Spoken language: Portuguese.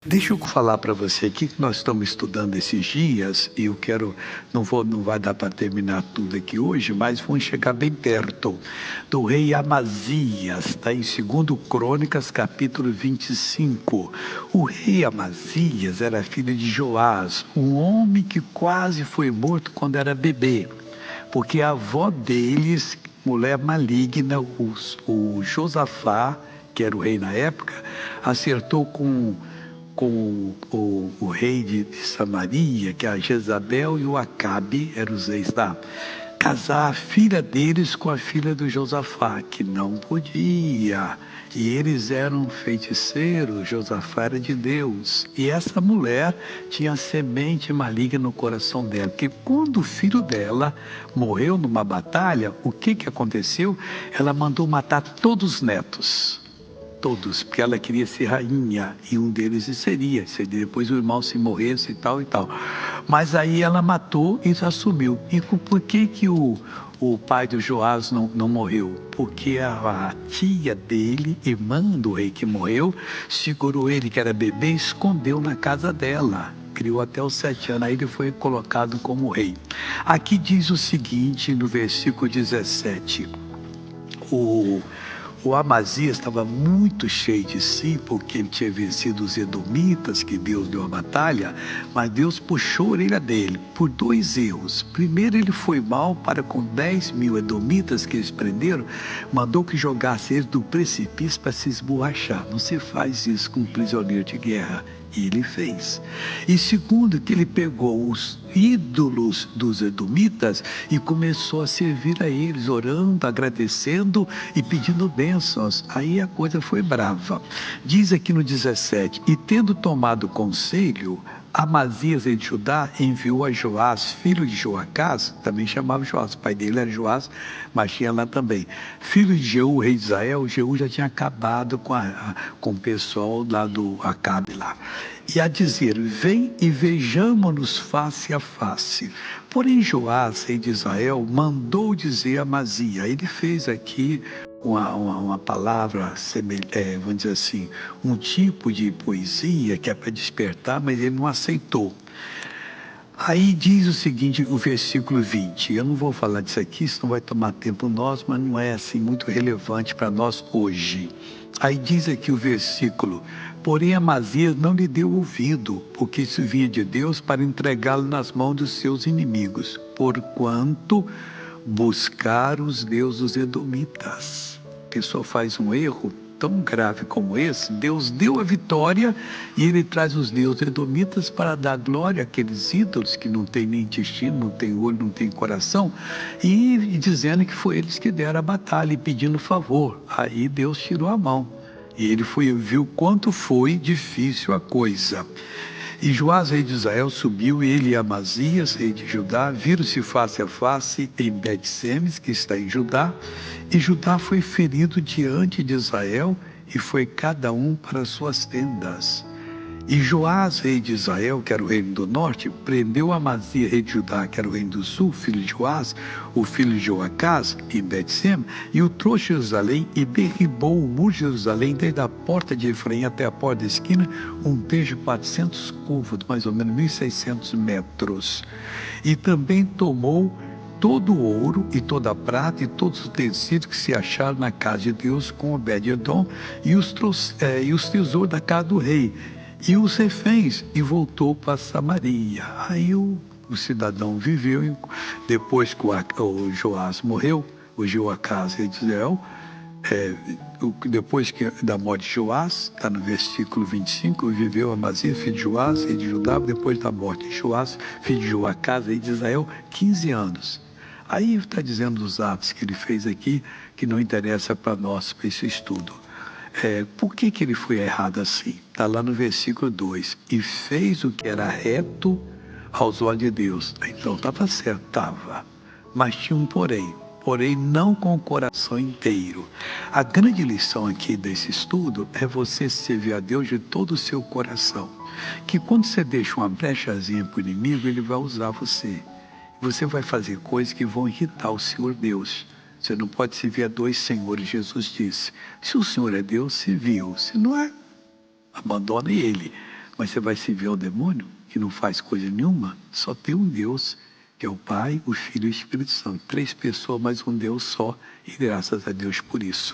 Deixa eu falar para você aqui que nós estamos estudando esses dias e eu quero, não vai dar para terminar tudo aqui hoje, mas vamos chegar bem perto do rei Amazias, está em 2 Crônicas, capítulo 25. O rei Amazias era filho de Joás, um homem que quase foi morto quando era bebê, porque a avó deles, mulher maligna, o Josafá, que era o rei na época, acertou com o rei de Samaria, que é a Jezabel, e o Acabe, eram os reis lá, casar a filha deles com a filha do Josafá, que não podia. E eles eram feiticeiros, Josafá era de Deus. E essa mulher tinha semente maligna no coração dela, porque quando o filho dela morreu numa batalha, o que aconteceu? Ela mandou matar todos os netos. Todos, porque ela queria ser rainha, e um deles seria depois o irmão se morresse e tal e tal. Mas aí ela matou e assumiu. E por que o pai do Joás não morreu? Porque a tia dele, irmã do rei que morreu, segurou ele, que era bebê, e escondeu na casa dela. Criou até os 7 anos, aí ele foi colocado como rei. Aqui diz o seguinte, no versículo 17: o Amazias estava muito cheio de si, porque ele tinha vencido os Edomitas, que Deus deu a batalha, mas Deus puxou a orelha dele por 2 erros. Primeiro, ele foi mal para com 10.000 Edomitas que eles prenderam, mandou que jogasse eles do precipício para se esborrachar. Não se faz isso com um prisioneiro de guerra. E ele fez. E segundo, que ele pegou os ídolos dos edomitas e começou a servir a eles, orando, agradecendo e pedindo bênçãos. Aí a coisa foi brava. Diz aqui no 17: e tendo tomado conselho, Amazias, rei de Judá, enviou a Joás, filho de Joacás, também chamava Joás, o pai dele era Joás, mas tinha lá também, filho de Jeú, rei de Israel. Jeú já tinha acabado com o pessoal lá do Acabe lá. E a dizer: vem e vejamo-nos face a face. Porém Joás, rei de Israel, mandou dizer a Amazias. Ele fez aqui uma palavra, vamos dizer assim, um tipo de poesia que é para despertar, mas ele não aceitou. Aí diz o seguinte, o versículo 20, eu não vou falar disso aqui, senão vai tomar tempo nosso, mas não é assim muito relevante para nós hoje. Aí diz aqui o versículo: porém Amazias não lhe deu ouvido, porque isso vinha de Deus para entregá-lo nas mãos dos seus inimigos, porquanto buscaram os deuses dos edomitas. A pessoa faz um erro tão grave como esse, Deus deu a vitória e ele traz os deuses edomitas para dar glória àqueles ídolos que não tem nem intestino, não tem olho, não tem coração, e dizendo que foi eles que deram a batalha e pedindo favor. Aí Deus tirou a mão e ele viu quanto foi difícil a coisa. E Joás, rei de Israel, subiu, ele e Amazias, rei de Judá, viram-se face a face em Bet-Semes, que está em Judá, e Judá foi ferido diante de Israel, e foi cada um para suas tendas. E Joás, rei de Israel, que era o reino do norte, prendeu Amazias, rei de Judá, que era o reino do sul, filho de Joás, o filho de Joacás, em Bet-Sem, e o trouxe a Jerusalém e derribou o muro de Jerusalém, desde a porta de Efraim até a porta da esquina, um trecho de 400 côvados, mais ou menos 1.600 metros. E também tomou todo o ouro e toda a prata e todos os tecidos que se acharam na casa de Deus com Obed-edom e os tesouros da casa do rei e os reféns, e voltou para Samaria. Aí o cidadão viveu, depois que o Joás morreu, o Joacás, rei de Israel, depois da morte de Joás, está no versículo 25, viveu Amazias, filho de Joás, rei de Judá, depois da morte de Joás, filho de Joacás, rei de Israel, 15 anos. Aí está dizendo os atos que ele fez aqui, que não interessa para nós, para esse estudo. Por que ele foi errado assim? Está lá no versículo 2. E fez o que era reto aos olhos de Deus. Então estava certo, estava. Mas tinha um porém não com o coração inteiro. A grande lição aqui desse estudo é você servir a Deus de todo o seu coração. Que quando você deixa uma brechazinha para o inimigo, ele vai usar você. Você vai fazer coisas que vão irritar o Senhor Deus. Você não pode servir a 2 senhores, Jesus disse. Se o Senhor é Deus, serviu. Se não é, abandone ele. Mas você vai servir ao demônio, que não faz coisa nenhuma? Só tem um Deus, que é o Pai, o Filho e o Espírito Santo. 3 pessoas, mas um Deus só, e graças a Deus por isso.